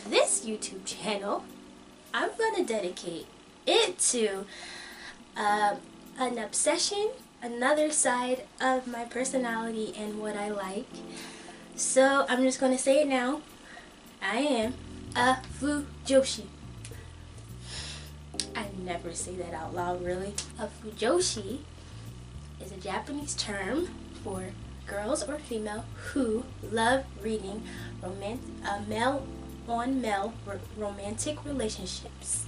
This YouTube channel, I'm gonna dedicate it to an obsession, another side of my personality and what I like. So I'm just gonna say it now. I am a FUJOSHI. I never say that out loud, really. A FUJOSHI is a Japanese term for girls or female who love reading male-on-male romantic relationships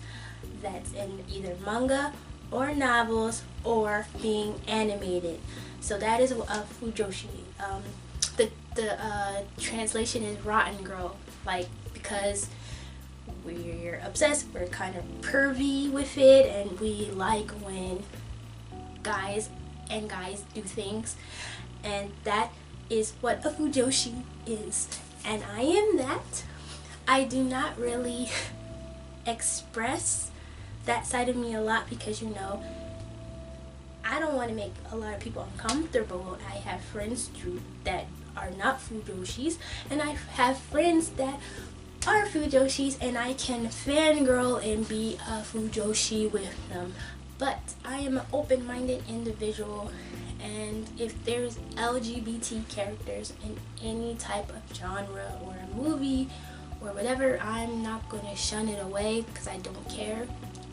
that's in either manga or novels or being animated. So that is a FUJOSHI. The translation is rotten girl, like, because we're obsessed, we're kind of pervy with it, and we like when guys do things, and that is what a FUJOSHI is, and I am that. I do not really express that side of me a lot because, you know, I don't want to make a lot of people uncomfortable. I have friends that are not FUJOSHIs, and I have friends that are FUJOSHIs, and I can fangirl and be a FUJOSHI with them. But I am an open-minded individual, and if there's LGBT characters in any type of genre or a movie or whatever, I'm not going to shun it away because I don't care,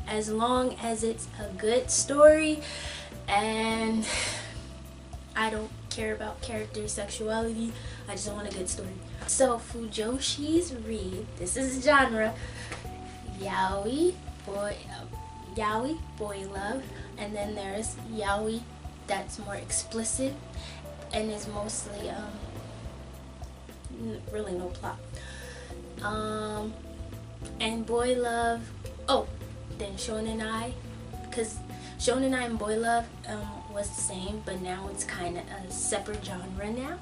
as long as it's a good story, and I don't care about character sexuality. I just want a good story. So FUJOSHIs read, this is the genre, yaoi, boy love, and then there's yaoi that's more explicit and is mostly really no plot, and boy love, then shonenai, because shonenai and boy love was the same, but now it's kind of a separate genre now.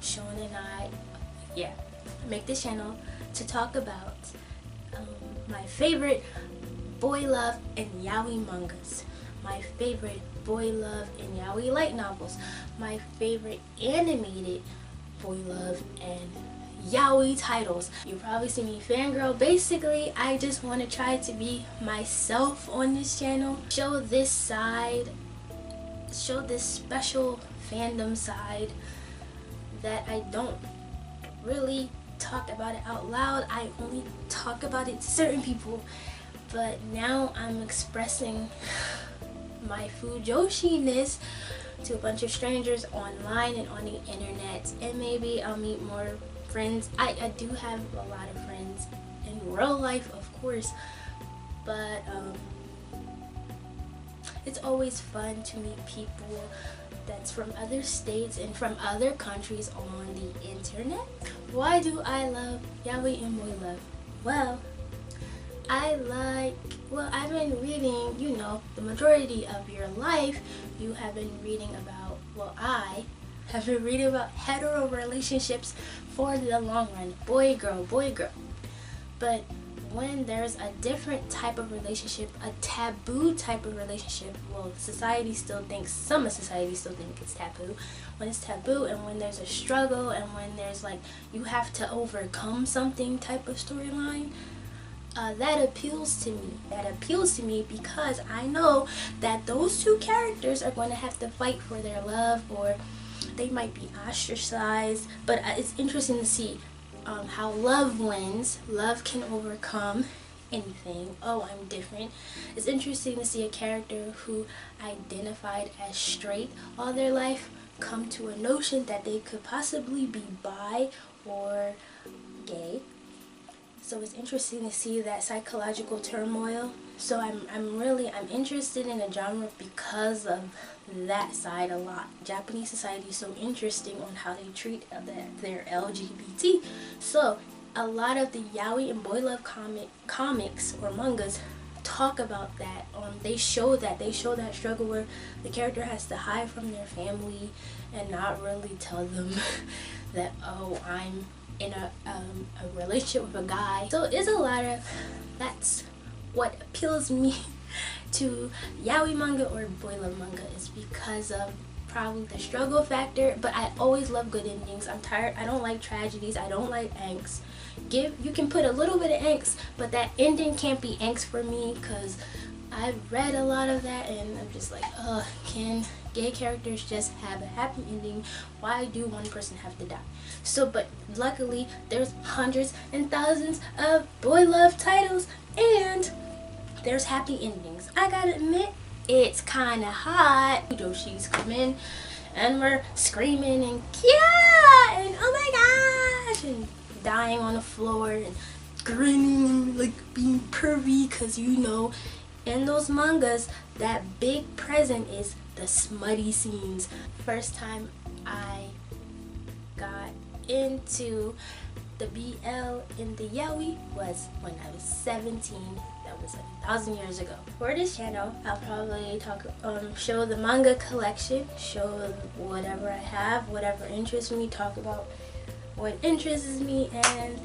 Shonenai, yeah. I make this channel to talk about my favorite boy love and yaoi mangas, my favorite boy love and yaoi light novels, my favorite animated boy love and yaoi titles. You probably see me fangirl. Basically, I just want to try to be myself on this channel, show this side, show this special fandom side that I don't really talk about it out loud. I only talk about it to certain people, but now I'm expressing my FUJOSHI-ness to a bunch of strangers online and on the internet, and maybe I'll meet more friends. I do have a lot of friends in real life, of course, but it's always fun to meet people that's from other states and from other countries on the internet. Why do I love yaoi and boy love? Well, I've been reading, you know, the majority of your life you have been reading about, I have been reading about hetero relationships for the long run, boy girl. But when there's a different type of relationship, a taboo type of relationship, society still thinks, some of society still think it's taboo. When it's taboo, and when there's a struggle, and when there's like, you have to overcome something type of storyline, that appeals to me. That appeals to me because I know that those two characters are going to have to fight for their love, or they might be ostracized, but it's interesting to see how love wins. Love can overcome anything. I'm different. It's interesting to see a character who identified as straight all their life come to a notion that they could possibly be bi or gay. So it's interesting to see that psychological turmoil. So I'm interested in the genre because of that side a lot. Japanese society is so interesting on how they treat their LGBT. So a lot of the yaoi and boy love comics or mangas talk about that. They show that struggle where the character has to hide from their family and not really tell them that, I'm in a relationship with a guy. So it's a lot of, that's what appeals me to yaoi manga or boy love manga, is because of probably the struggle factor, but I always love good endings. I'm tired. I don't like tragedies. I don't like angst. You can put a little bit of angst, but that ending can't be angst for me, because I've read a lot of that and I'm just like, can gay characters just have a happy ending? Why do one person have to die? So, but luckily there's hundreds and thousands of boy love titles and there's happy endings. I gotta admit, it's kind of hot. FUJOSHI's come in and we're screaming and yeah, and oh my gosh, and dying on the floor and grinning and like being pervy, because you know, in those mangas, that big present is the smutty scenes. First time I got into the BL in the yaoi was when I was 17. That was 1,000 years ago. For this channel, I'll probably show the manga collection, show whatever I have, whatever interests me, talk about what interests me, and